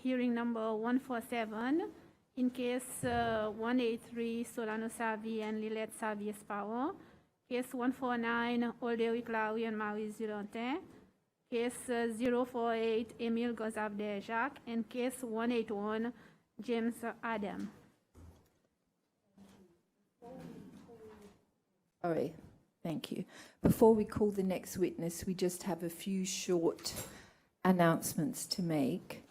Hearing number 147, in case 183, Solano Savi and Lilette Savi Power. Case 149, Oldewick Lawi and Marie Zilantin. Case 048, Emile Gozabde-Jacques. And case 181, James Adam. Sorry, thank you. Before we call the next witness, we just have a few short announcements to make.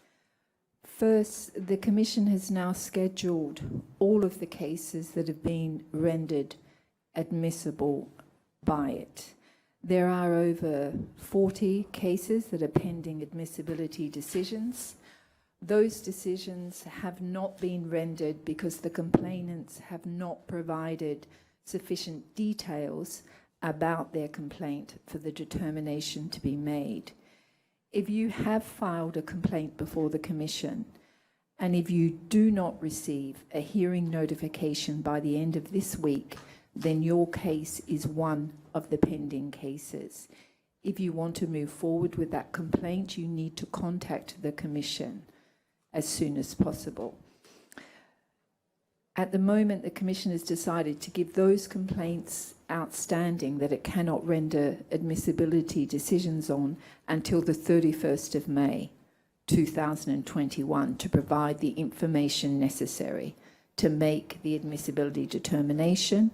First, the Commission has now scheduled all of the cases that have been rendered admissible by it. There are over 40 cases that are pending admissibility decisions. Those decisions have not been rendered because the complainants have not provided sufficient details about their complaint for the determination to be made. If you have filed a complaint before the Commission, and if you do not receive a hearing notification by the end of this week, then your case is one of the pending cases. If you want to move forward with that complaint, you need to contact the Commission as soon as possible. At the moment, the Commission has decided to give those complaints outstanding that it cannot render admissibility decisions on until the 31st of May 2021 to provide the information necessary to make the admissibility determination.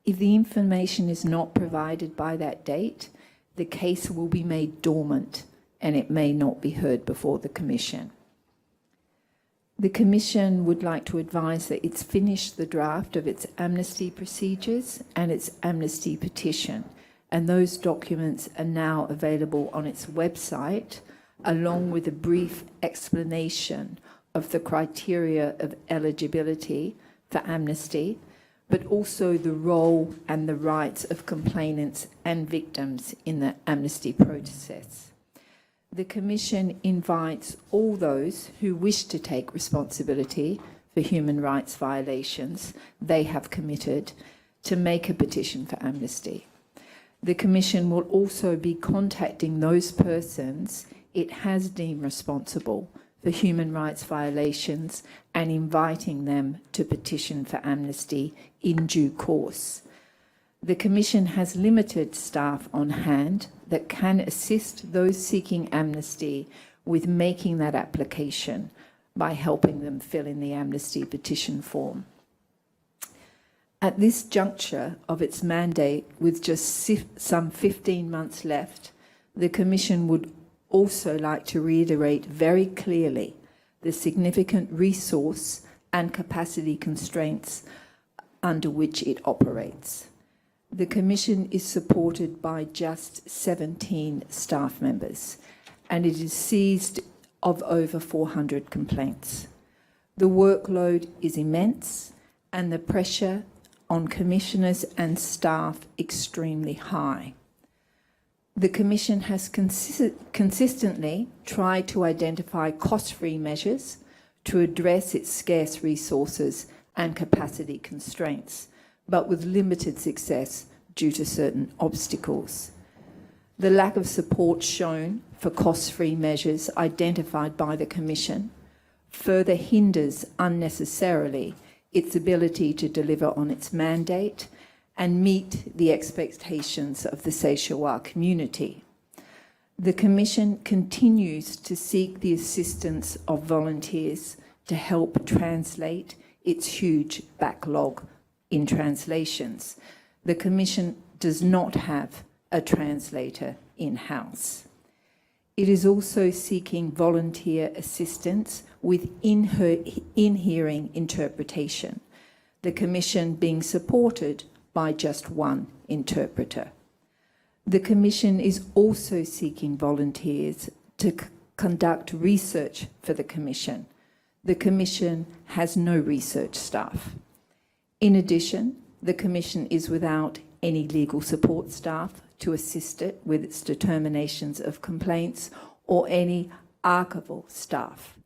If the information is not provided by that date, the case will be made dormant and it may not be heard before the Commission. The Commission would like to advise that it's finished the draft of its amnesty procedures and its amnesty petition, and those documents are now available on its website, along with a brief explanation of the criteria of eligibility for amnesty, but also the role and the rights of complainants and victims in the amnesty process. The Commission invites all those who wish to take responsibility for human rights violations they have committed to make a petition for amnesty. The Commission will also be contacting those persons it has deemed responsible for human rights violations and inviting them to petition for amnesty in due course. The Commission has limited staff on hand that can assist those seeking amnesty with making that application by helping them fill in the amnesty petition form. At this juncture of its mandate, with just some 15 months left, the Commission would also like to reiterate very clearly the significant resource and capacity constraints under which it operates. The Commission is supported by just 17 staff members, and it is seized of over 400 complaints. The workload is immense, and the pressure on commissioners and staff extremely high. The Commission has consistently tried to identify cost-free measures to address its scarce resources and capacity constraints, but with limited success due to certain obstacles. The lack of support shown for cost-free measures identified by the Commission further hinders unnecessarily its ability to deliver on its mandate and meet the expectations of the Seychelles community. The Commission continues to seek the assistance of volunteers to help translate its huge backlog in translations. The Commission does not have a translator in-house. It is also seeking volunteer assistance with in-hearing interpretation, the Commission being supported by just one interpreter. The Commission is also seeking volunteers to conduct research for the Commission. The Commission has no research staff. In addition, the Commission is without any legal support staff to assist it with its determinations of complaints or any archival staff.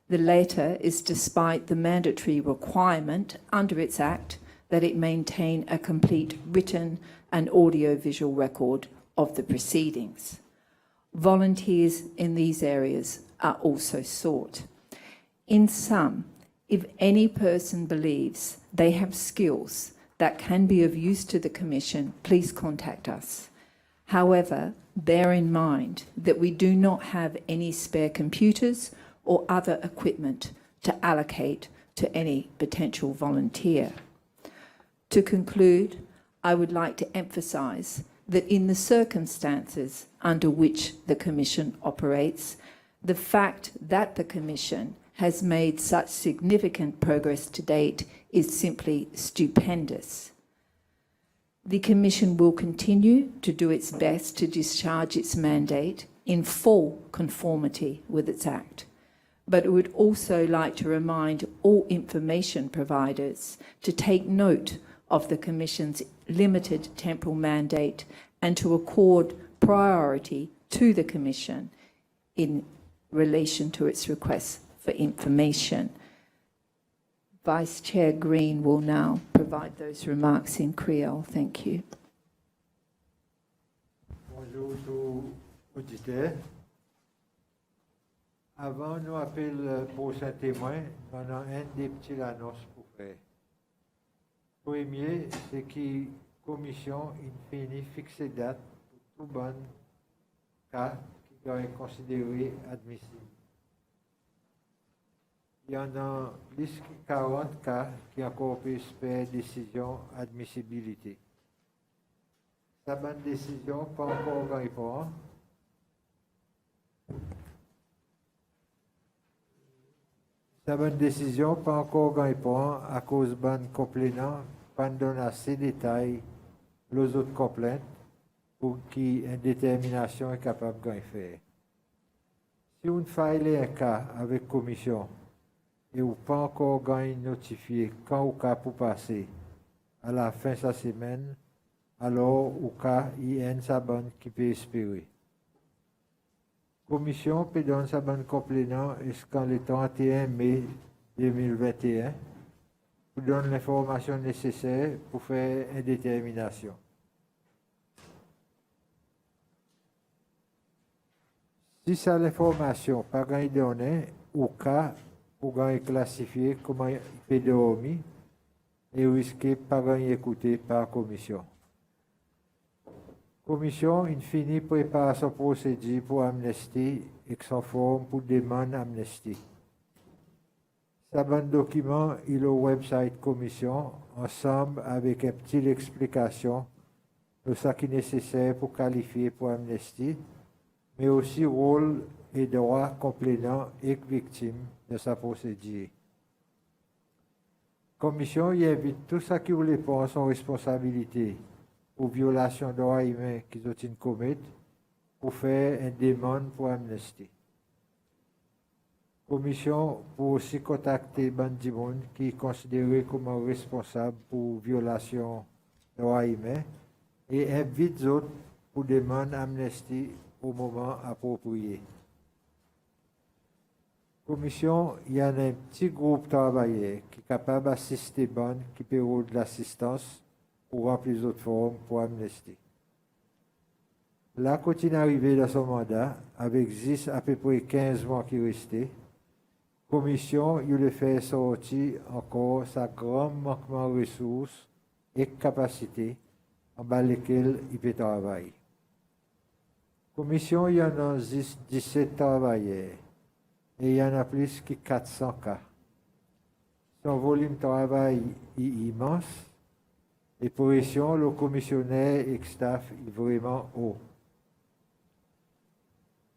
The latter is despite the mandatory requirement under its Act that it maintain a complete written and audio-visual record of the proceedings. Volunteers in these areas are also sought. In sum, if any person believes they have skills that can be of use to the Commission, please contact us. However, bear in mind that we do not have any spare computers or other equipment to allocate to any potential volunteer. To conclude, I would like to emphasise that in the circumstances under which the Commission operates, the fact that the Commission has made such significant progress to date is simply stupendous. The Commission will continue to do its best to discharge its mandate in full conformity with its Act, but it would also like to remind all information providers to take note of the Commission's limited temporal mandate and to accord priority to the Commission in relation to its requests for information. Vice Chair Green will now provide those remarks in Creole. Thank you. Bonjour tous auditeurs. Avant nous appeler le prochain témoin, on a un des petits annonces pour faire. Premier, c'est que la commission finit fixée date pour tout bon cas qui doit être considéré admissible. Il y en a plus que 40 cas qui ont encore pu faire décision admissibilité. Sa bonne décision pas encore répondre. Sa bonne décision pas encore répondre à cause bonne complément pendant assez de détails les autres complaintes pour qu'une détermination est capable de faire. Si on faille un cas avec commission et ou pas encore notifié quand au cas pour passer à la fin de la semaine, alors au cas il y a une sabane qui peut espérer. Commission peut donner sa bonne complément jusqu'en le 31 mai 2021 pour donner l'information nécessaire pour faire une détermination. Si ça l'information pas donnée au cas pour être classifié comme un pédormi et risquer pas écouté par la commission. Commission, in fine, prépare son procédure pour amnistie et son forme pour demande d'amnistie. Ce bon document est au website Commission, ensemble avec une petite explication de ce qui est nécessaire pour qualifier pour amnistie, mais aussi rôle et droits compléments et victimes de sa procédure. Commission y invite tous ceux qui voulaient prendre son responsabilité pour violation de droits humains qu'ils ont commis pour faire une demande pour amnistie. Commission pour aussi contacter Bandimoun qui est considéré comme responsable pour violation de droits humains et invite les autres pour demander amnistie au moment approprié. Commission, il y a un petit groupe de travailleurs qui est capable d'assister Band qui peut de l'assistance pour remplir les autres formes pour amnistie. Là, quand il est arrivé dans son mandat, avec 10 à peu près 15 mois qui restaient, la commission il a fait sortir encore sa grand manquement de ressources et capacités en bas lesquelles il peut travailler. La commission, il y en a 17 travailleurs et il y en a plus que 400 cas. Son volume de travail est immense. Et pour pression, le commissionnaire et le staff est vraiment haut.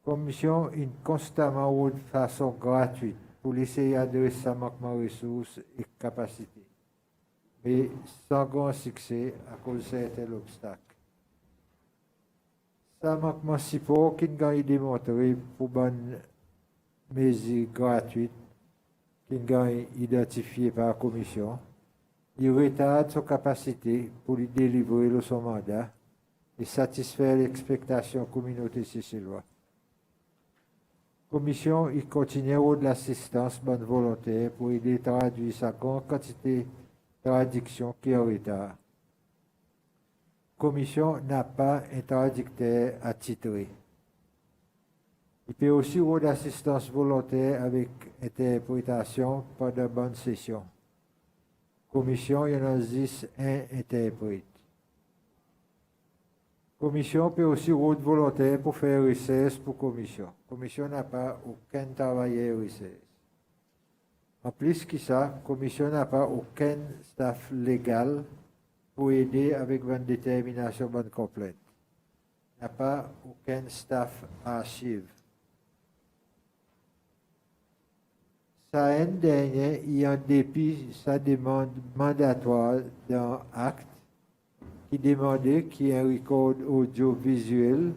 La commission est constamment de façon gratuite pour essayer d'adresser sa manquement de ressources et capacités, mais sans grand succès à cause de certains obstacles. Ce manquement si fort qu'il a démontré pour bonne mesure gratuite qu'il a identifié par la commission. Il retarde sa capacité pour lui délivrer son mandat et satisfaire l'expectation de la communauté sicilienne. La commission il continue de l'assistance bonne volontaire pour aider à traduire sa grande quantité de traductions qui est en retard. La commission n'a pas un traducteur attitré. Il peut aussi avoir d'assistance volontaire avec interprétation pendant bonne session. Commission, il y en a 10, un interprète. Commission peut aussi avoir de volontaire pour faire recherche pour commission. Commission n'a pas aucun travailleur recherche. En plus que ça, commission n'a pas aucun staff légal pour aider avec une détermination bonne complète. N'a pas aucun staff archive. Ça un dernier, il y a un dépit, sa demande mandatoire d'un acte qui demandait qu'il y ait un record audiovisuel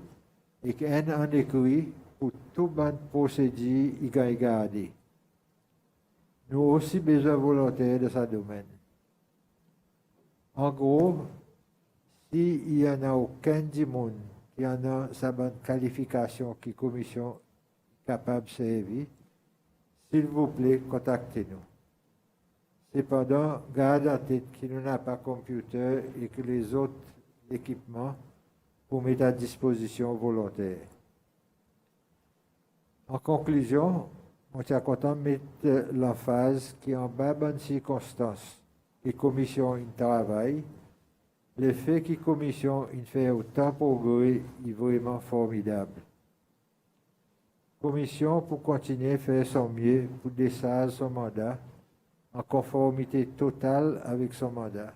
et qu'un en écrit pour tout bonne procédure y garder. Nous avons aussi besoin de volontaires de ce domaine. En gros, s'il n'y en a aucun du monde qui en a sa bonne qualification qui commission est capable de servir, s'il vous plaît, contactez-nous. Cependant, gardez en tête qu'il n'y a pas de computer et que les autres équipements pour mettre à disposition volontaires. En conclusion, on est content de mettre l'emphase qui en bas bonnes circonstances et commission une travail, le fait que commission une fait autant progrès est vraiment formidable. Commission pour continuer à faire son mieux pour desserrer son mandat en conformité totale avec son mandat.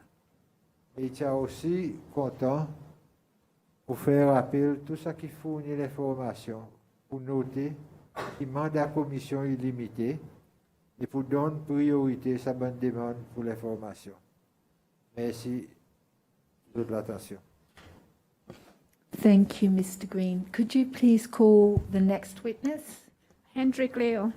Et il est aussi content pour faire appel tout ce qui fournit l'information, pour noter que le mandat de commission est limité et pour donner priorité à sa bonne demande pour l'information. Merci de l'attention. Thank you, Mr. Green. Could you please call the next witness? Hendrik Leo.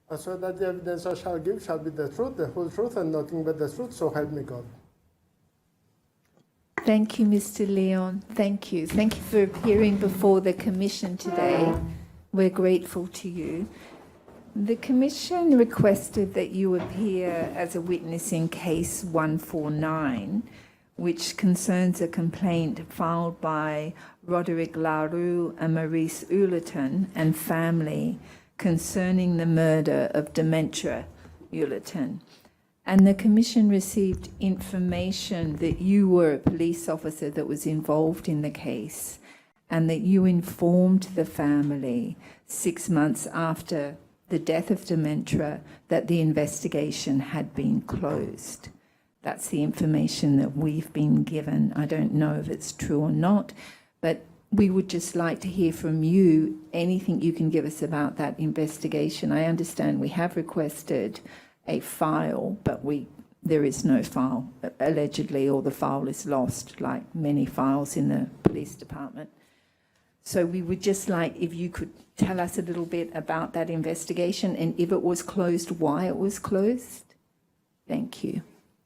I swear that the evidence I shall give shall be the truth, the whole truth, and nothing but the truth, so help me God. Thank you, Mr. Leon. Thank you. Thank you for appearing before the Commission today. We're grateful to you. The Commission requested that you appear as a witness in case 149, which concerns a complaint filed by Roderick Larue and Maurice Ulerton and family concerning the murder of Demetra Ulerton. And the Commission received information that you were a police officer that was involved in the case and that you informed the family 6 months after the death of Demetra that the investigation had been closed. That's the information that we've been given. I don't know if it's true or not, but we would just like to hear from you anything you can give us about that investigation. I understand we have requested a file, but there is no file, allegedly, or the file is lost, like many files in the police department. So we would just like if you could tell us a little bit about that investigation and if it was closed, why it was closed. Thank you.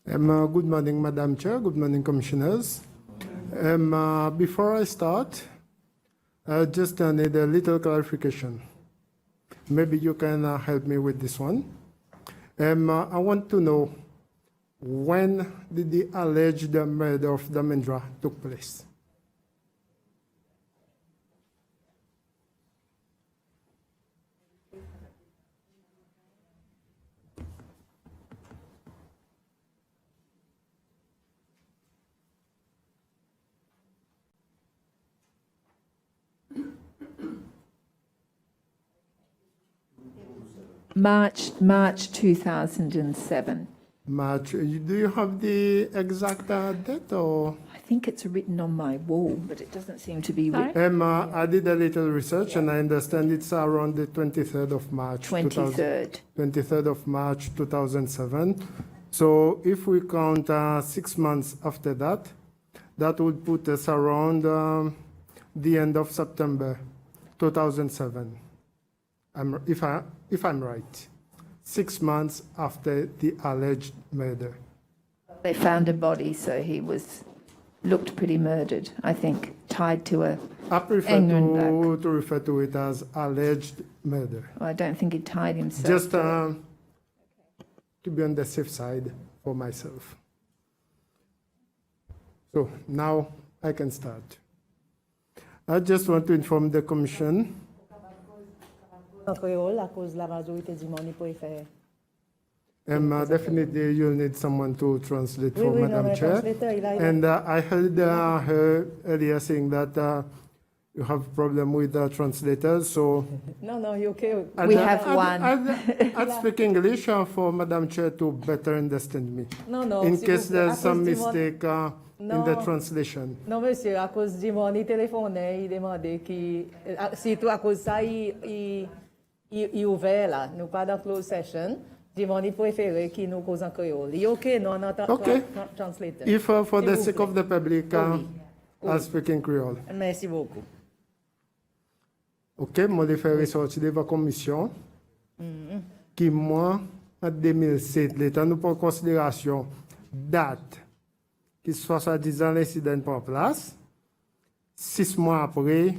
Good morning, Madam Chair. Good morning, Commissioners. Before I start, just need a little clarification. Maybe you can help me with this one. I want to know, when did the alleged murder of Demetra took place? March 2007. March. Do you have the exact date or? I think it's written on my wall, but it doesn't seem to be Sorry? written. I did a little research and I understand it's around the 23rd of March. 23rd. 23rd of March 2007. So if we count 6 months after that, that would put us around the end of September 2007. If I'm right. 6 months after the alleged murder. They found a body, so he looked pretty murdered, I think, tied to a. I prefer England back. to refer to it as alleged murder. Well, I don't think he tied himself. Just to it. to be on the safe side for myself. So now I can start. I just want to inform the Commission. En créole, à cause de la majorité du monde, il peut faire. Definitely you'll need someone to translate Oui, for oui, non, Madam mais Chair. translator, il a- And I heard her earlier saying that you have problem with the translators, so Non, non, il est OK. We have one. I'd speak English for Madam Chair to better understand me. Non, non. In s'il case vous plaît, à there's cause some du monde- mistake in the Non. translation. Non, monsieur, à cause du monde, il téléphonait, il demandait qui. Surtout à cause de ça, il ouvert là. Nous pas dans closed session. Du monde, il préférait qu'il nous cause en créole. Il est OK, non, non, Okay. translator. If for S'il the vous sake plaît. of the public, Oui. I'll speak in Creole. Merci beaucoup. Ok, moi, je fais ressortir de la commission qui, moi, en 2007, l'État nous prend en considération date qui soit soi-disant l'incident par place. 6 mois après,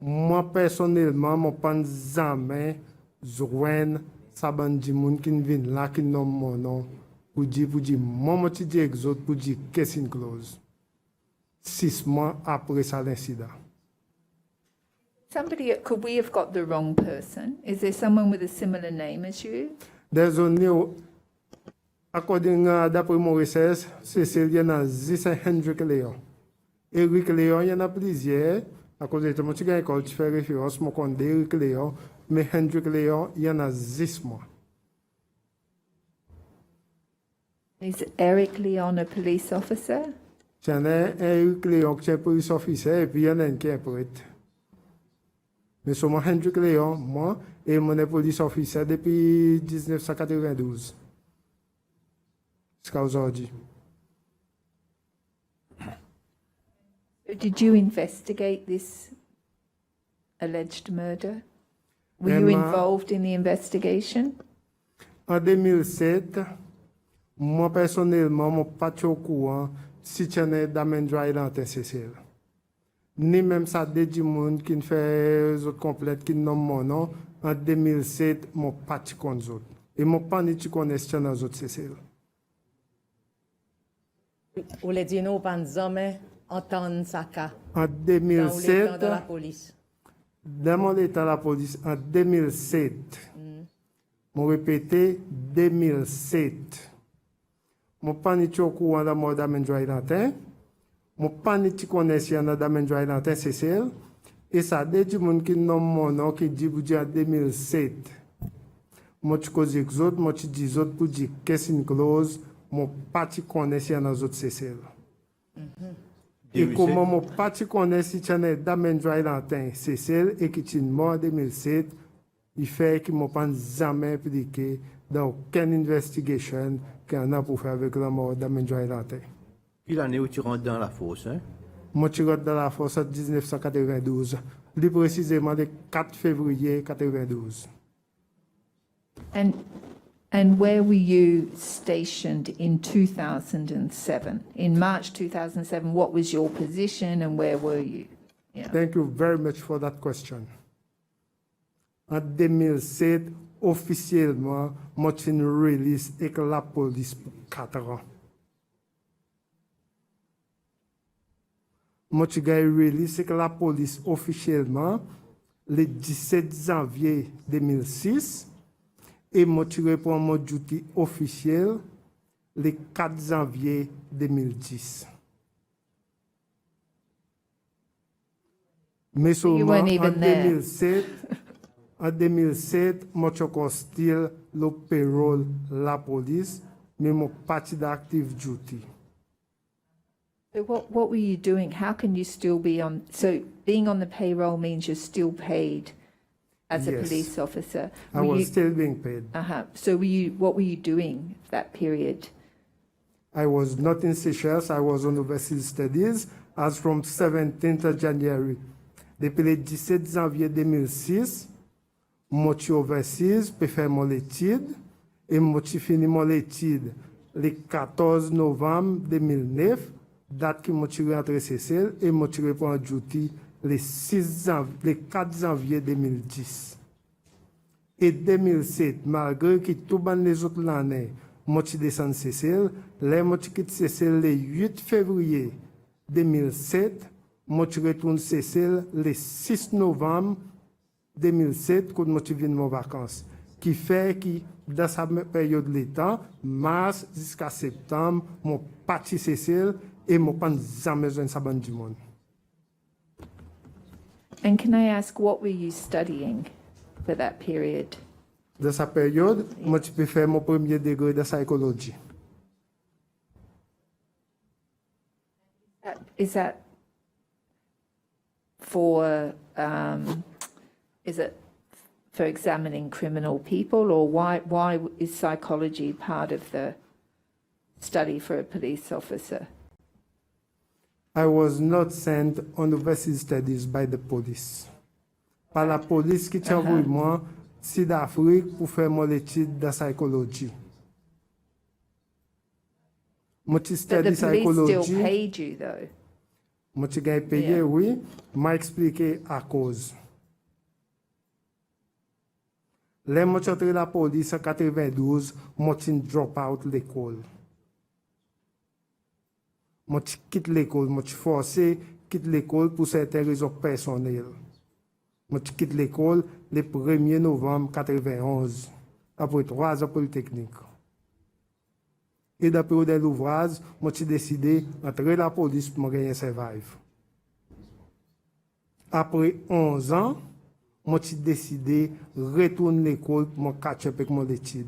moi, personnellement, je ne pas jamais joindre sa bande de monde qui vient là, qui nomme mon nom, pour dire, moi, je dis exode, pour dire qu'est-ce une clause. 6 mois après ça, l'incident. Could we have got the wrong person? Is there someone with a similar name as you? There's only, according d'après mon recherche, il y en a 10 Hendrik Léon. Eric Léon, il y en a plusieurs. À cause de tout le monde qui a école, tu fais référence, mon compte d'Eric Léon. Mais Hendrik Léon, il y en a 10 mois. Is Eric Leon a police officer? Il y en a un Eric Léon qui est un police officer et puis il y en a un qui est prêtre. Mais sur mon Hendrik Léon, moi, et mon police officer depuis 1992. Jusqu'à aujourd'hui. Did you investigate this alleged murder? Were you involved in the investigation? En 2007, moi personnellement, je n'étais pas au courant si tu as damage dans TCCL. Ni même ça, des gens qui fait les autres complètes, qui nomment mon nom. En 2007, je n'étais pas au courant. Et je n'ai pas du connais si tu as les autres CCL. Ou les dire nous, pas jamais entendre ça cas. En Dans l'état 2007, de la police. dans mon état de la police, en 2007, je répété 2007. Je n'ai pas du au courant de la mort d'Amen Joylantin. Je n'ai pas du connais si on a d'Amen Joylantin CCL. Et ça, des gens qui nomment mon nom, qui disent en 2007. Je suis causé avec autres, je suis dit autres pour dire qu'est-ce une clause, je n'ai pas connais si on a d'autres CCL. Et comment je n'ai pas connais si on a d'Amen Joylantin CCL et qui est mort en 2007, il fait que je n'ai pas jamais impliqué dans aucune investigation qu'on a pour faire avec la mort d'Amen Joylantin. Puis l'année où tu rentres dans la fosse, hein? Moi, je rentre dans la force en 1992, plus précisément le 4 février 1992. And where were you stationed in 2007? In March 2007, what was your position and where were you? Yeah. Thank you very much for that question. En 2007, officiellement, moi, j'ai une release avec la police pour 4 ans. Moi, j'ai une release avec la police officiellement le 17 janvier 2006 et moi, j'ai répondu mon duty officiel le 4 janvier 2010. Mais you seulement weren't en even there. 2007, moi, j'ai encore still le payroll la police mais mon parti d'active duty. So what were you doing? How can you still be on? So being on the payroll means you're still paid as a Yes. police officer. I Were was you- still being paid. So what were you doing that period? I was not in Seychelles, I was on overseas studies as from 17th of January. Depuis le 17 janvier 2006, je suis overseas pour faire mon étude et je fini mon étude le 14 novembre 2009, date que je suis rentré CCL et je suis en duty le 4 janvier 2010. Et 2007, malgré que tout les autres années, je suis descendu CCL, je suis quitté CCL le 8 février 2007, je suis retourné CCL le 6 novembre 2007, quand je suis venu en vacances. Qui fait que dans cette période de temps, mars jusqu'à septembre, je suis parti CCL et je n'ai jamais besoin de ça du monde. And can I ask, what were you studying for that period? Dans cette période, je peux faire mon premier degré de psychologie. Is that for, is it for examining criminal people, or why is psychology part of the study for a police officer? I was not sent on overseas studies by the police. Par la police qui t'a envoyé moi, Sud-Afrique, pour faire mon étude de psychologie. Moi, je But the study police still psychologie. paid you, though. Moi, je gagne payé, Yeah. oui. M'a expliqué à cause. Là, moi, je suis la police en 92, moi, je drop out l'école. Moi, je quitte l'école, moi, je forcé quitte l'école pour certaines raisons personnelles. Moi, je quitte l'école le 1er novembre 91, après 3 ans polytechnique. Et d'après de l'ouvrage, moi, j'ai décidé d'entrer la police pour me gagner survive. Après 11 ans, moi, j'ai décidé de retourner à l'école pour me catch up avec mon étude.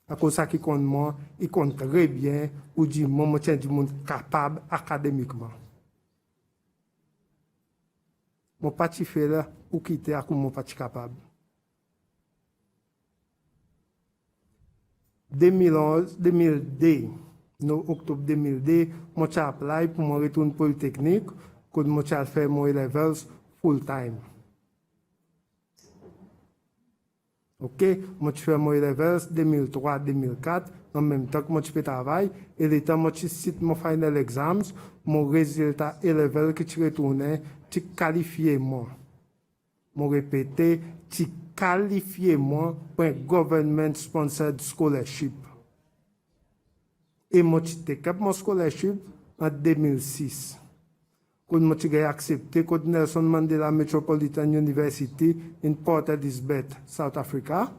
À cause de ça, qui compte moi, il compte très bien pour dire moi, je suis du monde capable académiquement. Mon parti fait là pour quitter à cause mon parti capable. 2002, no octobre 2002, moi j'ai appelé pour mon retour polytechnique, quand moi j'ai fait mon levels full time. Ok, moi j'ai fait mon levels 2003-2004, en même temps que moi j'ai fait travail, et le temps moi j'ai cité mon final exams, mon résultat level que tu retournais, tu qualifié moi. Mon répété, tu qualifié moi pour un government sponsored scholarship. Et moi, j'ai fait mon scholarship en 2006. Quand j'ai accepté, quand Nelson Mandela Metropolitan University in Port Elizabeth, South Africa,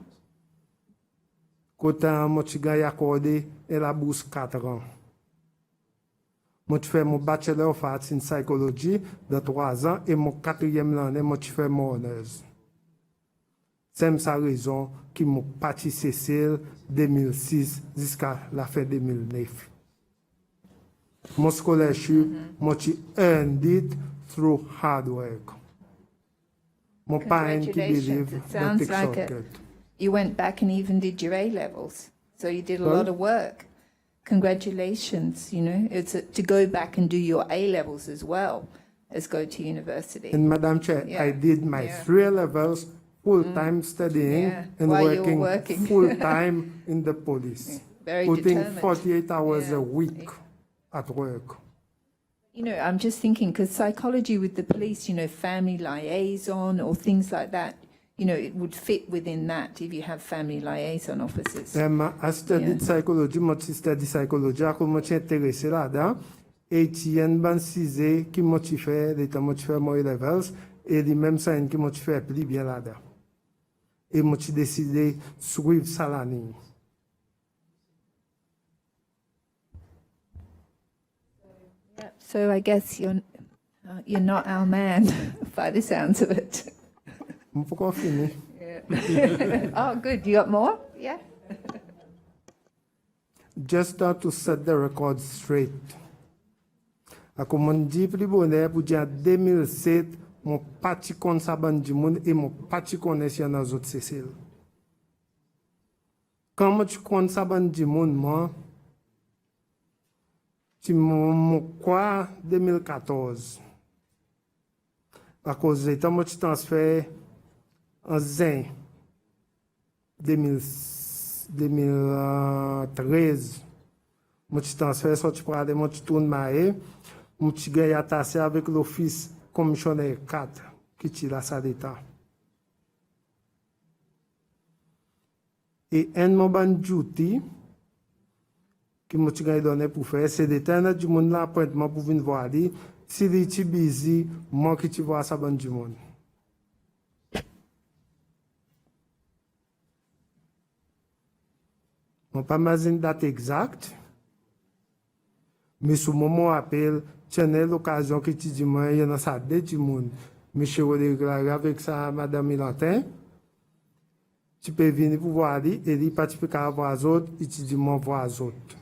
quand j'ai accordé la bourse 4 ans. J'ai fait mon Bachelor of Arts in Psychology de 3 ans et mon 4e année, j'ai fait mon honors. C'est sa raison qui m'a parti CCL 2006 jusqu'à la fin 2009. Mon scholarship, j'ai earned it through hard work. Mon parents qui believe It that sounds take like shortcut. you went back and even did your A-levels. So you did a lot of work. Congratulations, you know. To go back and do your A-levels as well as go to university. And Madam Chair, Yeah. I did my Yeah. 3 levels full-time studying Yeah. and While you were working, working. full-time in the police. Very Putting determined. 48 hours Yeah. a week at work. You know, I'm just thinking, because psychology with the police, you know, family liaison or things like that, you know, it would fit within that if you have family liaison officers. I studied psychology, moi je study psychology, à cause moi je suis intéressé là-dedans. Et il y a une bonne 6 qui m'a fait, les temps moi je fais mon levels, et les mêmes signes qui m'a fait plus bien là-dedans. Et moi j'ai décidé de suivre ça l'année. So I guess you're not our man by the sounds of it. Pourquoi finir? Oh, good. You got more? Yeah. just to set the record straight. Comme on dit, plus bonheur pour dire en 2007, mon parti contre ça bandi monde et mon parti connaît si dans autres Cécile. Quand moi tu comptes ça bandi monde moi, tu mon quoi 2014. À cause de temps moi tu transfert en zin 2013. Moi tu transfert ça tu prends moi tu tournes maé. Mon petit gars est attaché avec l'office commissionnaire 4 qui tire la salle d'État. Et un moment duty que mon petit gars est donné pour faire, c'est d'éteindre du monde l'appointement pour venir voir lui. Si il est busy, moi qui tu vois ça bon du monde. On pas mal une date exacte, mais sur mon appel, tu as l'occasion que tu dis, moi, il y a ça du monde. Monsieur Rodrigue, avec ça, Madame Milantin, tu peux venir pour voir lui, et lui, pas tu peux voir les autres, et tu dis, moi, voir les autres.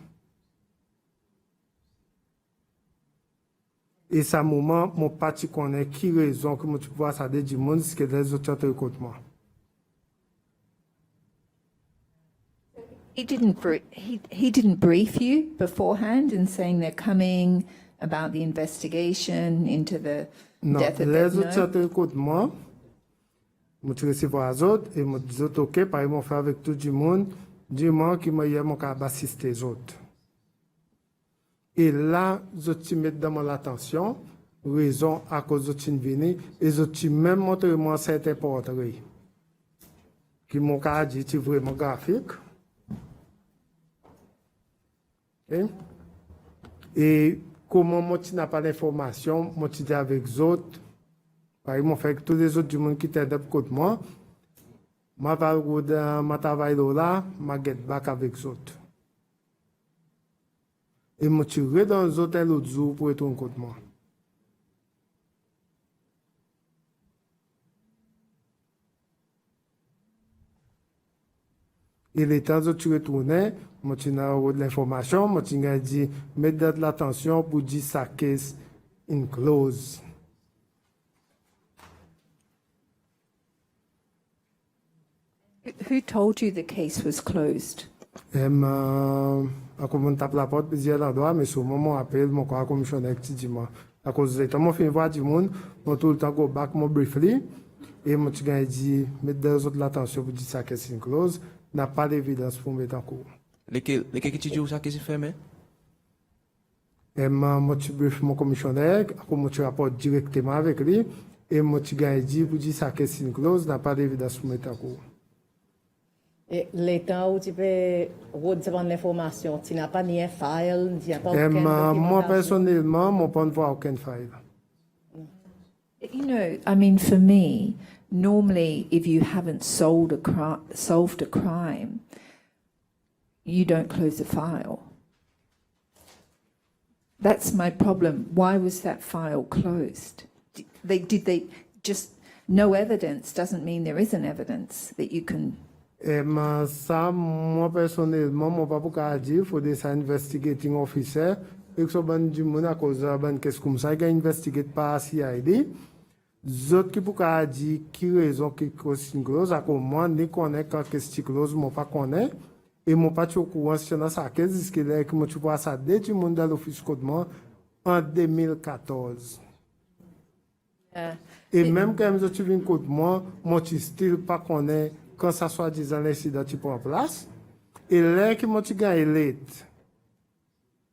Et ça, moment, mon parti connaît qui raison que moi, tu peux voir ça du monde, c'est que les autres te écoutent moi. He didn't brief you beforehand in saying they're coming about the investigation into the Non, death of les autres Edna? te écoutent moi. Moi, tu recevoir les autres, et moi, dis autres, ok, par exemple, fait avec tout le monde, dis-moi qui m'a eu mon cas assister les autres. Et là, je te mets dans mon attention, raison à cause de tu venir, et je te même montré moi certains portraits. Qui m'ont dit, tu vraiment graphique. Et comment moi tu n'as pas d'informations, moi tu dis avec les autres, par exemple, fait que tous les autres du monde qui étaient de côté moi, ma travail là, ma get back avec les autres. Et moi tu vais dans les hôtels l'autre jour pour être en côté moi. Et les temps où tu retournais, moi tu n'as pas de l'information, moi tu as dit, mettez de l'attention pour dire sa case in close. Who told you the case was closed? Comme on tape la porte, plusieurs endroits, mais sur le moment, appelle mon commissionnaire qui dit moi. À cause de ça, moi, je fais voir du monde, moi, tout le temps, go back, moi, briefly, et moi, tu as dit, mettez des autres l'attention pour dire sa case in close, n'a pas d'évidence pour mettre en cours. Lesquels qui disent ça qui s'est fermé? Et moi, tu brief mon commissionnaire, moi, tu rapportes directement avec lui, et moi, tu as dit pour dire sa case in close, n'a pas d'évidence pour mettre en cours. Et les temps où tu peux recevoir l'information, tu n'as pas ni un file, tu n'as pas aucune Moi, documentation. personnellement, je ne peux pas voir aucun file. You know, I mean, for me, normally, if you haven't solved a crime, you don't close the file. That's my problem. Why was that file closed? Did they just, no evidence doesn't mean there isn't evidence that you can. Ça, moi personnellement, je ne peux pas dire, il faut des investigating officer, et que ce soit du monde à cause de qu'est-ce comme ça, qui investigate par CID. Les autres qui peuvent dire qui raison qui cause une clause, à cause moi, ne connais quand qu'est-ce que clause, moi pas connais, et moi pas au courant si on a ça, qu'est-ce que là, que moi tu vois ça, dès du monde dans l'office code moi, en 2014. Et même quand tu viens code moi tu still pas connais quand ça soit disant l'incident tu prends en place. Et là que moi tu gagnes late.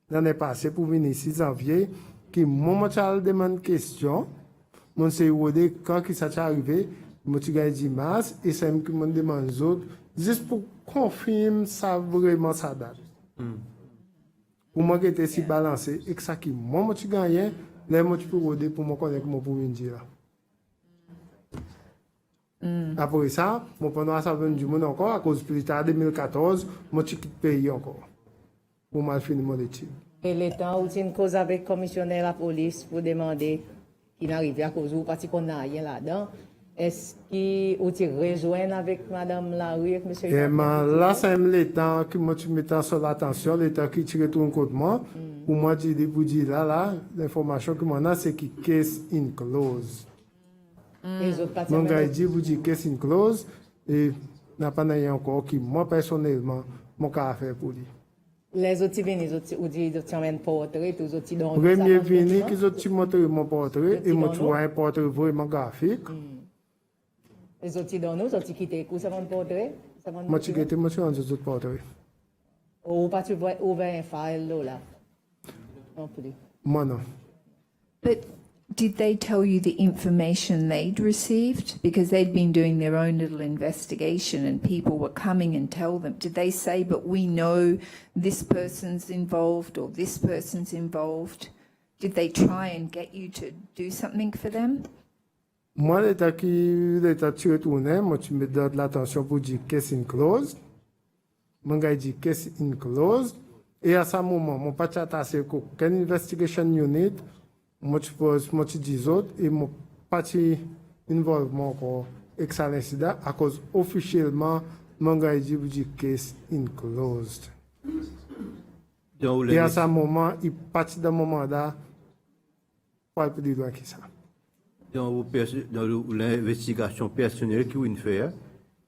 L'année passée pour venir 6 janvier, qui moi tu as demandé question, mon c'est quand qui ça t'est arrivé, moi tu gagnes 10 mars et c'est que me demande les autres juste pour confirmer ça vraiment ça date. Pour moi qui était si balancé et que ça qui moi tu gagnes, là moi tu peux roder pour me connaître moi pour venir dire. Après ça, mon pendant ça vient du monde encore, à cause plus tard, 2014, moi je quitte le pays encore. Pour mal finir mon étude. Et les temps où tu as une cause avec le commissionnaire de la police pour demander qu'il n'arrive à cause où, parce qu'on n'a rien là-dedans, est-ce que vous te rejoignez avec Madame Larue, avec Monsieur Là, c'est l'État qui m'a mis sur l'attention, l'État qui tire tout contre moi. Pour moi, je dis, l'information que moi, c'est que case in close. Les autres parties. Mon gars dit, vous dites case in close, et n'a pas encore qui, moi, personnellement, mon cas à faire pour lui. Les autres venus, vous dites, ils ont un portrait, tous autres dans Premier venu, qu'ils ont montré mon portrait, et moi, tu vois un portrait vraiment graphique. Les autres dans nous, ils ont quitté, vous savez un portrait? Moi, tu quitté, moi, tu as un autre portrait. Ou pas, tu vois, ouvert un file là. Non plus. Moi, non. But did they tell you the information they'd received? Because they'd been doing their own little investigation and people were coming and tell them. Did they say, but we know this person's involved or this person's involved? Did they try and get you to do something for them? Moi, l'État qui retourné, moi, tu me donnes l'attention pour dire case in close. Mon gars dit case in close. Et à ce moment, mon pas attaché qu'aucune investigation unit, moi, tu dis autres, et mon parti involvement encore avec l'incident, à cause officiellement, mon gars dit, vous dites case in closed. Et à ce moment, il partit dans mon mandat, pas plus loin que ça. Dans l'investigation personnelle que vous faites,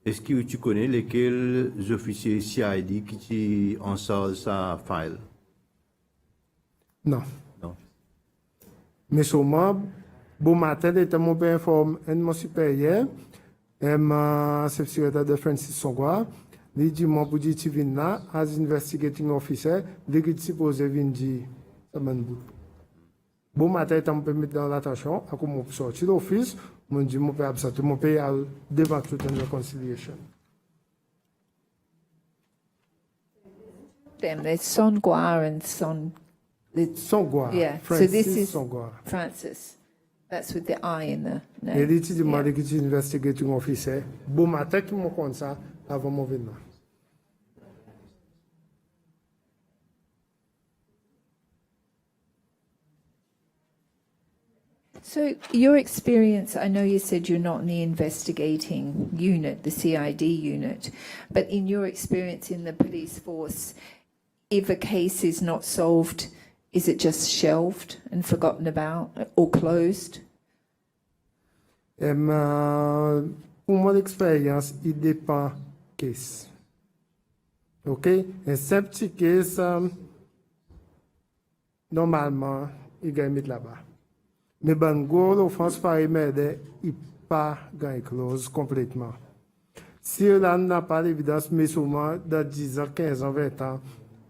est-ce que tu connais lesquels officiers CID qui sont en charge de sa file? Non. Non. Mais sûrement, bon matin, il était mon père informé, un de mon supérieur, chef secrétaire de Francis Songwa, il dit, moi, pour dire, tu viens là, as investigating officer, dès que tu supposes venir dire, ça m'a bout. Bon matin, il m'a mis dans l'attention, à comment je sorti de l'office, je dis, mon père absent, mon père a devant toute une réconciliation. Them, there's Songwa and Songwa. Yeah, Francis so this is Songwa. Francis. That's with the I in the Et name. il dit, moi, que tu investigating officer, bon matin, qui m'a compte ça, avant mon venue. So your experience, I know you said you're not in the investigating unit, the CID unit, but in your experience in the police force, if a case is not solved, is it just shelved and forgotten about or closed? Pour mon expérience, il dépend case. OK? Un simple petit case, normalement, il gagne là-bas. Mais Bango, l'offense par email, il pas gagne close complètement. Si on n'a pas l'évidence, mais souvent, dans 10 ans, 15 ans, 20 ans,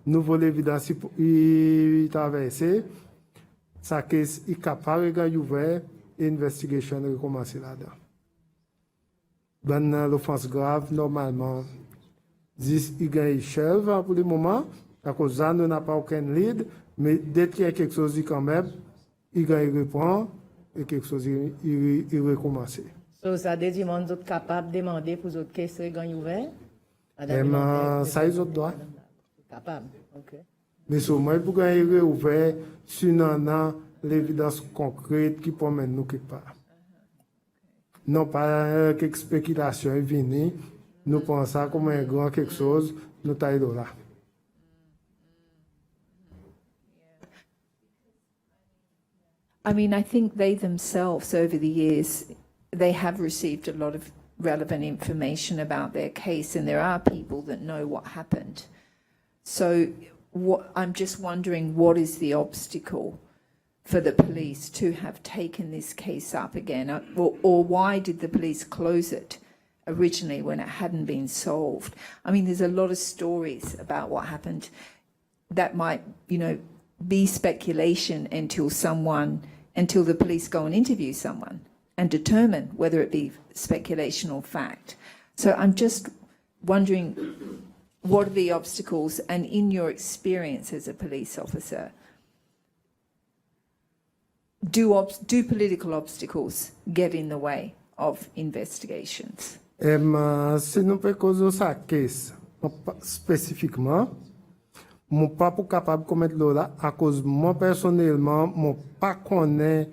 nous voulons l'évidence, il traverse, sa case est capable de gagner ouvert et l'investigation recommence là-dedans. Dans l'offense grave, normalement, il gagne shelve pour le moment, à cause de nous n'a pas aucun lead, mais dès qu'il y a quelque chose quand même, il reprend et quelque chose il recommence. So, ça veut dire que les autres capables de demander pour les autres caisses gagner ouvert? Ça, ils ont droit. Capable, ok. Mais seulement pour gagner ouvert, si nous avons l'évidence concrète qui peut mener nous quelque part. Non pas quelques spéculations venues, nous pensons comme un grand quelque chose, nous taillons là. I mean, I think they themselves, over the years, they have received a lot of relevant information about their case, and there are people that know what happened. So I'm just wondering, what is the obstacle for the police to have taken this case up again? Or why did the police close it originally when it hadn't been solved? I mean, there's a lot of stories about what happened that might, be speculation until the police go and interview someone and determine whether it be speculation or fact. So I'm just wondering, what are the obstacles, and in your experience as a police officer, do political obstacles get in the way of investigations? Si nous pouvons causer ça case spécifiquement, mon pas pour capable de commettre là à cause moi personnellement, mon pas connaît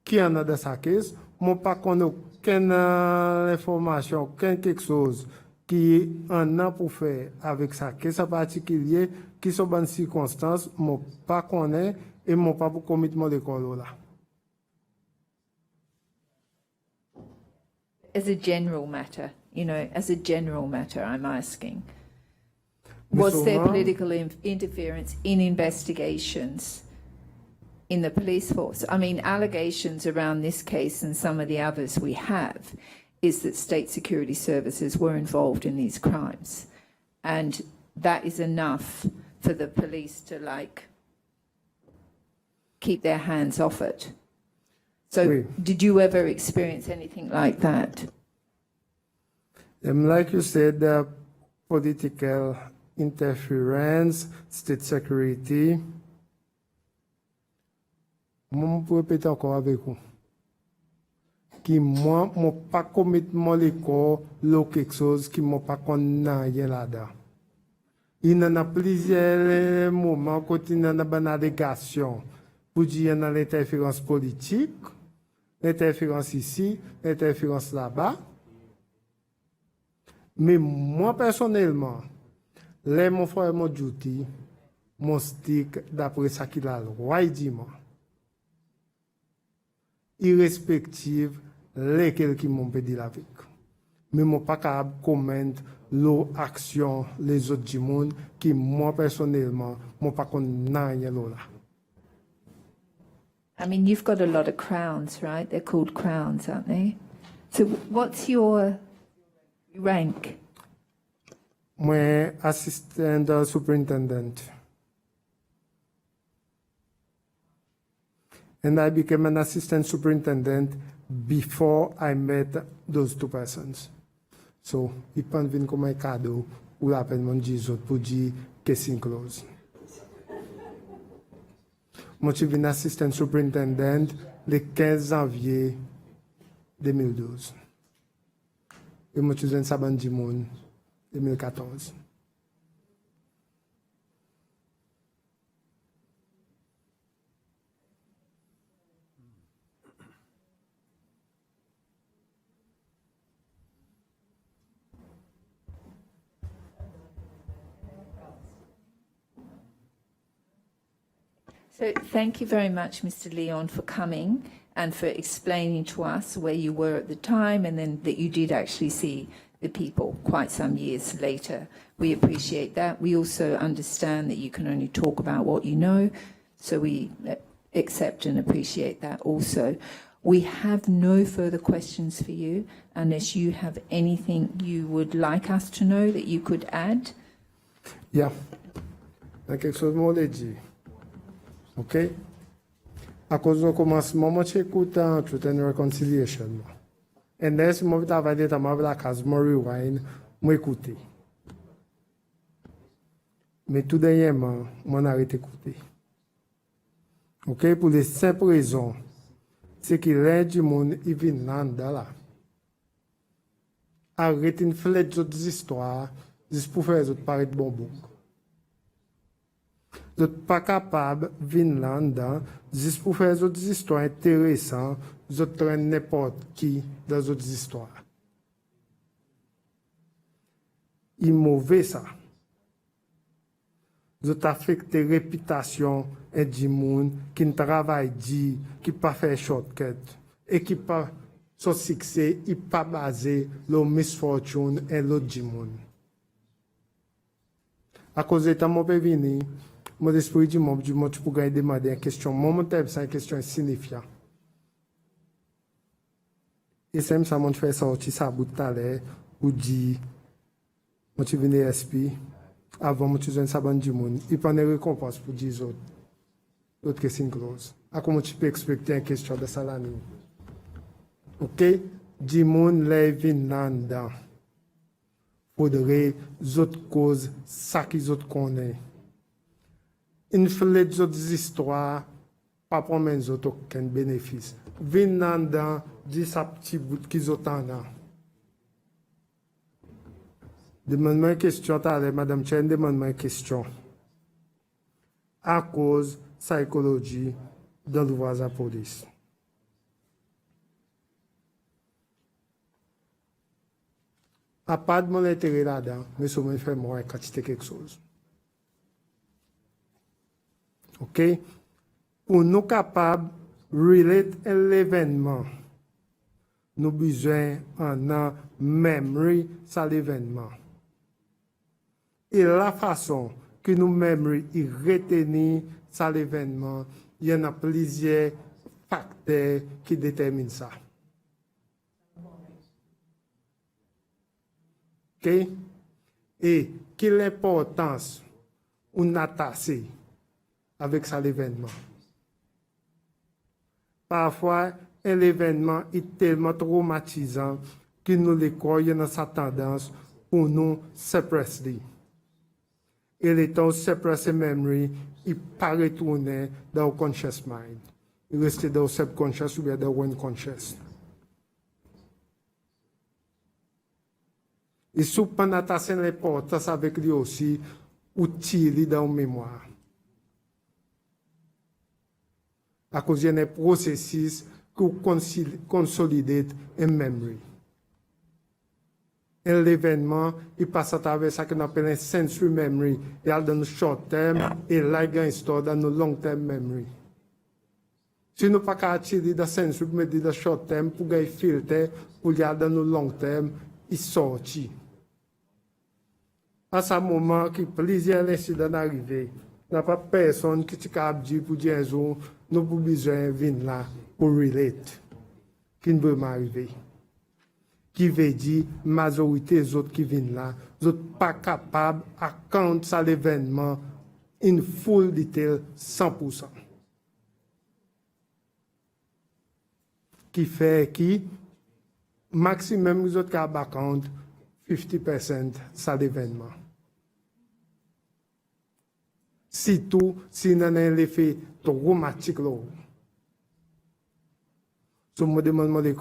qui en a dans sa case, mon pas connaît aucune information, quelque chose qui en a pour faire avec ça, que ça particulier, qui sont bonnes circonstances, mon pas connaît et mon pas pour committement d'école là. As a general matter, as a general matter, I'm asking. Mais Was there sûrement- political interference in investigations in the police force? I mean, allegations around this case and some of the others we have is that state security services were involved in these crimes. And that is enough for the police to, keep their hands off it. So Oui. did you ever experience anything like that? Like you said, political interference, state security. Moi, je peux répéter encore avec vous. Qui moi, mon pas committement l'école, quelque chose qui m'a pas connaît là-dedans. Il y en a plusieurs moments quand il y a une allégation pour dire qu'il y a l'interférence politique, l'interférence ici, l'interférence là-bas. Mais moi, personnellement, les mon frère mon duty, mon stick, d'après ça qu'il a le roi, il dit moi. Irrespective, lesquels qui m'ont pédé la vie. Mais moi, pas capable de commenter l'action, les autres du monde, qui moi, personnellement, moi, pas connaître là. I mean, you've got a lot of crowns, right? They're called crowns, aren't they? So what's your rank? Moi, assistant superintendent. And I became an assistant superintendent before I met those two persons. So, il peut venir comme un cadeau ou la peine mon disot pour dire que c'est close. Moi, je suis assistant superintendent le 15 janvier 2012. Et moi, je suis un saban du monde 2014. So thank you very much, Mr. Leon, for coming and for explaining to us where you were at the time and then that you did actually see the people quite some years later. We appreciate that. We also understand that you can only talk about what you know, so we accept and appreciate that also. We have no further questions for you unless you have anything you would like us to know that you could add. Yeah. Il y a quelque chose que je l'ai dit. OK? À cause du commencement, moi, j'écoute un Truth and Reconciliation. Et là, si je travaille dans la case, je rewind, je écoute. Mais tout dernièrement, je arrête d'écouter. OK? Pour les simples raisons, c'est que l'un du monde, il vient là. Arrête une flèche d'autres histoires, juste pour faire les autres paraître bonbons. Vous n'êtes pas capable de venir là-dedans, juste pour faire des autres histoires intéressantes, vous traînez n'importe qui dans les autres histoires. Il est mauvais ça. Vous affectez la réputation du monde qui ne travaille dit, qui ne pas fait shortcut et qui pas son succès, il pas basé sur la misfortune et l'autre du monde. À cause de ça, mon père venu. Mon esprit du monde, tu pourrais demander une question. Mon thème, c'est une question signifiante. Et c'est ça, mon fait sortir ça bout de l'heure, ou dit, moi tu venais SP, avant, moi tu viens saban du monde. Il prend des récompenses pour 10 autres. D'autres que c'est close. À comment tu peux expecter une question de ça l'année? OK? Du monde, les vins là-dedans. Faudrait d'autres causes, ça qu'ils autres connaissent. Une flèche d'autres histoires, pas pour mes autres aucun bénéfice. Venant dans 10 petits bouts qu'ils ont en a. Demande-moi une question, Madame Chen, demande-moi une question. À cause psychologie dans le voisin police. À part de mon intérêt là-dedans, mais ça me fait moins quantité quelque chose. OK? Pour nous capables de relater l'événement, nous avons besoin d'un memory sur l'événement. Et la façon que nous memory retenir sur l'événement, il y en a plusieurs facteurs qui déterminent ça. OK? Et quelle est l'importance on attache avec ça l'événement? Parfois, un événement est tellement traumatisant que nous les croyons dans sa tendance pour nous suppresser. Et le temps suppresser memory, il pas retourner dans le conscious mind. Il reste dans le subconscious ou bien dans le unconscious. Et si on attache l'importance avec lui aussi, utile dans la mémoire. À cause d'un processus qui consolide une mémoire. Et l'événement, il passe à travers ce qu'on appelle un sensory memory. Il y a dans le short terme et là, il y a une histoire dans le long term memory. Si nous ne pouvons pas attirer dans le sensory, mais dans le short term, pour gagner filtre, pour y aller dans le long terme, il sortit. À ce moment que plusieurs incidents arrivent, il n'y a pas personne qui est capable de dire pour dire nous avons besoin de venir là pour relate. Qui ne veut m'arriver. Qui veut dire majorité des autres qui viennent là, ils ne sont pas capables de compter ça l'événement in full detail 100%. Qui fait que maximum ils sont capables de compter 50% ça l'événement. Surtout si on a un effet traumatique là. Je me demande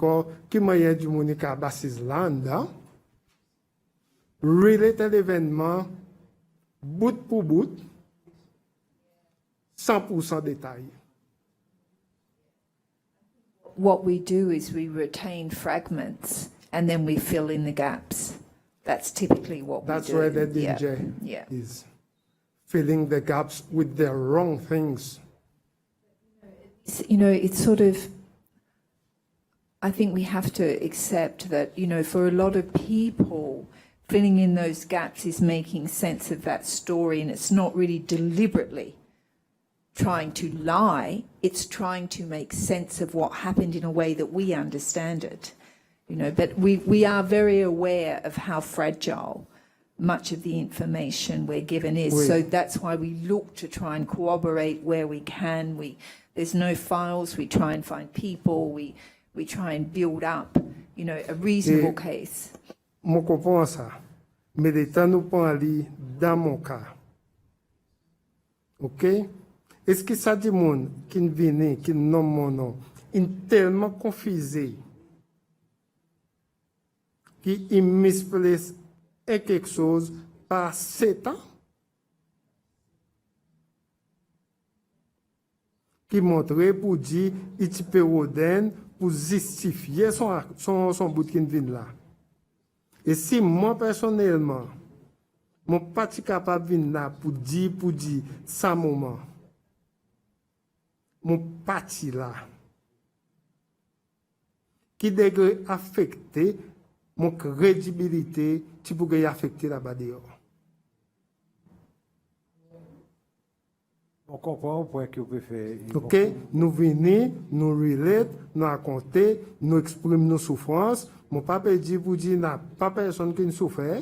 qui moyen du monde qui a basis là, relater l'événement bout pour bout, 100% détail. What we do is we retain fragments and then we fill in the gaps. That's typically what That's we do. where the danger Yeah. is. Filling the gaps with the wrong things. You know, it's sort of, I think we have to accept that, you know, for a lot of people, filling in those gaps is making sense of that story, and it's not really deliberately trying to lie, it's trying to make sense of what happened in a way that we understand it. You know, but we are very aware of how fragile much of the information we're given is. Oui. So that's why we look to try and corroborate where we can. There's no files, we try and find people, we try and build up, you know, a reasonable case. Je comprends ça. Mais le temps nous pas aller dans mon cas. OK? Est-ce que ça dit monde qui vient, qui nomme mon nom, est tellement confusé qu'il misplace quelque chose par 7 ans? Qui montrait pour dire il peut rodin pour justifier son bout qui vient là. Et si moi personnellement, mon pas capable de venir là pour dire ça moment, mon parti là, qui devrait affecter mon crédibilité, qui pourrait affecter là-bas dehors. On comprend le point que vous pouvez faire. OK? Nous venons, nous relate, nous raconter, nous exprimer nos souffrances. Mon papa dit pour dire, n'a pas personne qui ne souffre.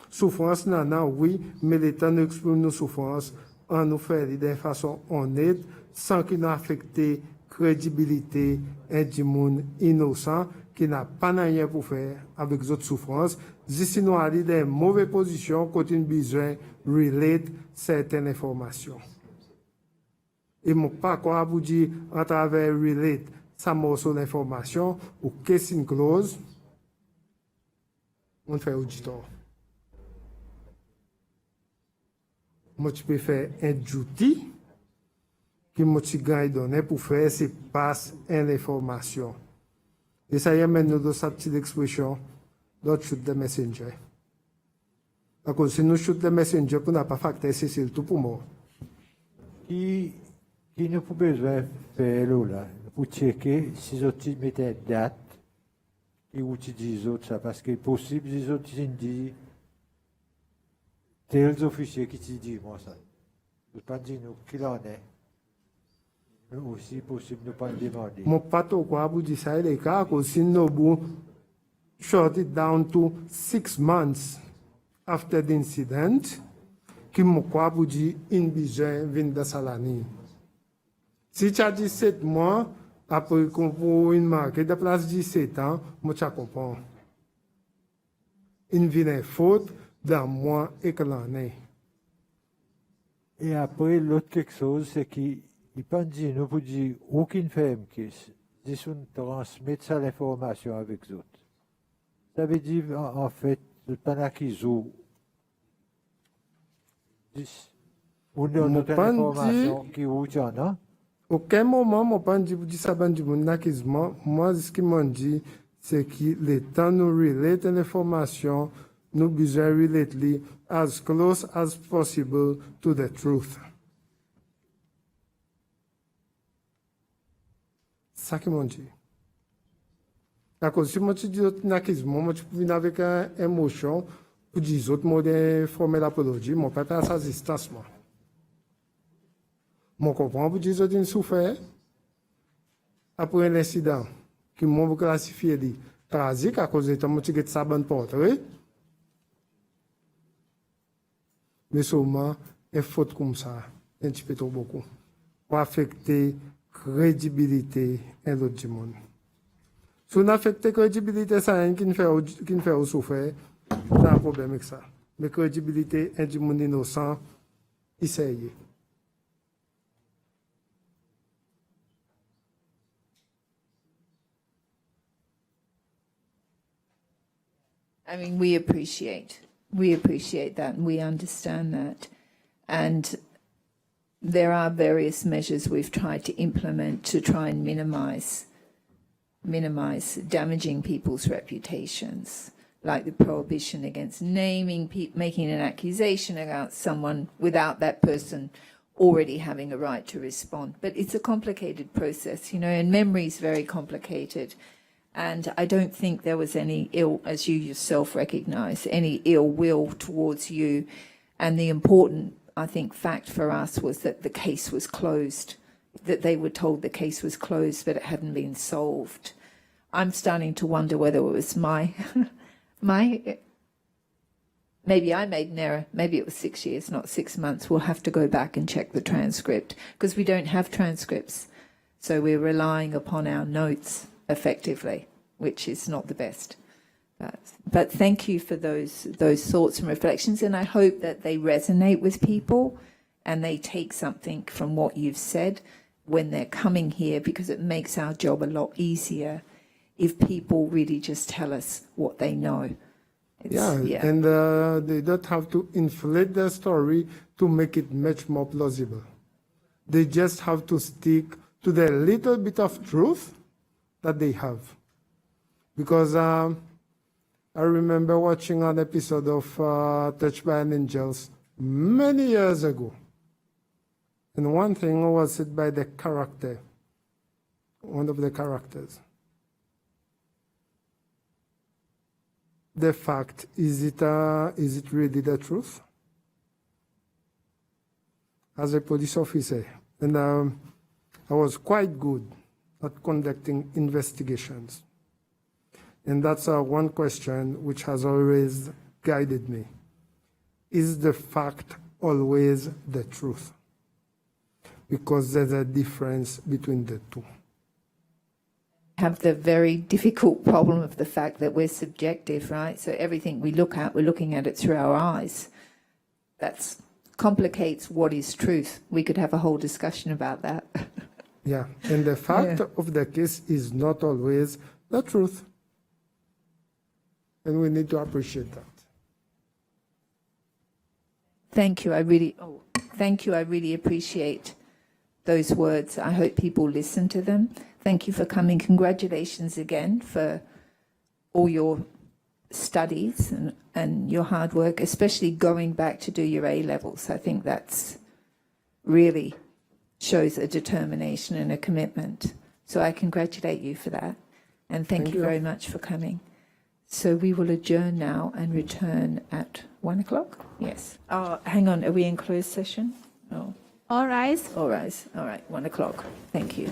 Souffrance, non, oui, mais l'État nous exprime nos souffrances en nous faire de façon honnête, sans qu'il n'affecte crédibilité du monde innocent qui n'a pas rien pour faire avec les autres souffrances. Si nous allons dans une mauvaise position, quand on a besoin de relate certaines informations. Et mon pas quoi vous dire à travers relate ça morceau d'information ou casing clause, on fait auditor. Moi, tu peux faire un duty qui moi tu gagne donné pour faire c'est passe une information. Et ça y est maintenant dans cette petite expression don't shoot the messenger. À cause si nous shoot the messenger pour n'a pas facteur Cécile tout pour moi. Qui ne peut besoin faire là, pour checker si les autres mettent date, et où tu dis les autres ça, parce que possible, les autres disent, tels officiers qui te disent, moi ça. Je ne peux pas dire nous qui en est. Mais aussi possible de ne pas demander. Mon pato quoi vous dit ça les cas, à cause si nous short it down to 6 months after the incident, qui m'a quoi vous dit in besoin vin de salani. Si tu as 17 mois, après qu'on pour une marque de place 17 ans, moi tu comprends. Une vine faute dans moi et que l'année. Et après, l'autre quelque chose, c'est qu'il pense dire, nous pour dire, aucune femme qui si on transmet ça l'information avec les autres. Ça veut dire, en fait, pendant qu'ils ont, on a une information qui ou tu en as. Aucun moment, mon pan dit, vous dites ça, du monakisme. Moi, ce qu'ils m'ont dit, c'est que le temps nous relate l'information, nous besoin relate as close as possible to the truth. Ça qu'ils m'ont dit. D'accord, si moi, tu dis monakisme, moi, tu peux venir avec une émotion, pour dire autres mots de former l'apologie, mon père a sa distance, moi. Mon comprend pour dire une souffert après l'incident qui m'ont classifié de tragique à cause de ton motif de sa bonne portrait. Mais seulement, une faute comme ça, un petit peu trop beaucoup, pour affecter crédibilité et l'autre du monde. Si on affecte crédibilité, ça rien qui ne fait au souffert, c'est un problème avec ça. Mais crédibilité, un du monde innocent, il s'est. I mean, we appreciate that and we understand that. And there are various measures we've tried to implement to try and minimize damaging people's reputations, like the prohibition against making an accusation against someone without that person already having a right to respond. But it's a complicated process, and memory is very complicated. And I don't think there was any as you yourself recognize, any ill will towards you. And the important, I think, fact for us was that the case was closed, that they were told the case was closed, but it hadn't been solved. I'm starting to wonder whether it was maybe I made an error. Maybe it was 6 years, not 6 months. We'll have to go back and check the transcript because we don't have transcripts. So we're relying upon our notes effectively, which is not the best. But thank you for those thoughts and reflections, and I hope that they resonate with people and they take something from what you've said when they're coming here, because it makes our job a lot easier if people really just tell us what they know. And they don't have to inflate their story to make it much more plausible. They just have to stick to the little bit of truth that they have. Because I remember watching an episode of Touched by an Angels many years ago. And one thing was said by the character, one of the characters. The fact, is it really the truth? As a police officer, and I was quite good at conducting investigations. And that's one question which has always guided me. Is the fact always the truth? Because there's a difference between the two. Have the very difficult problem of the fact that we're subjective, right? So everything we look at, we're looking at it through our eyes. That complicates what is truth. We could have a whole discussion about that. Yeah, and the fact of the case is not always the truth. And we need to appreciate that. Thank you. I really appreciate those words. I hope people listen to them. Thank you for coming. Congratulations again for all your studies and your hard work, especially going back to do your A-levels. I think that's really shows a determination and a commitment. So I congratulate you for that. And thank you very much for coming. So we will adjourn now and return at 1 o'clock? Yes. Oh, hang on. Are we in closed session? No. All rise. All right. All right. 1 o'clock. Thank you.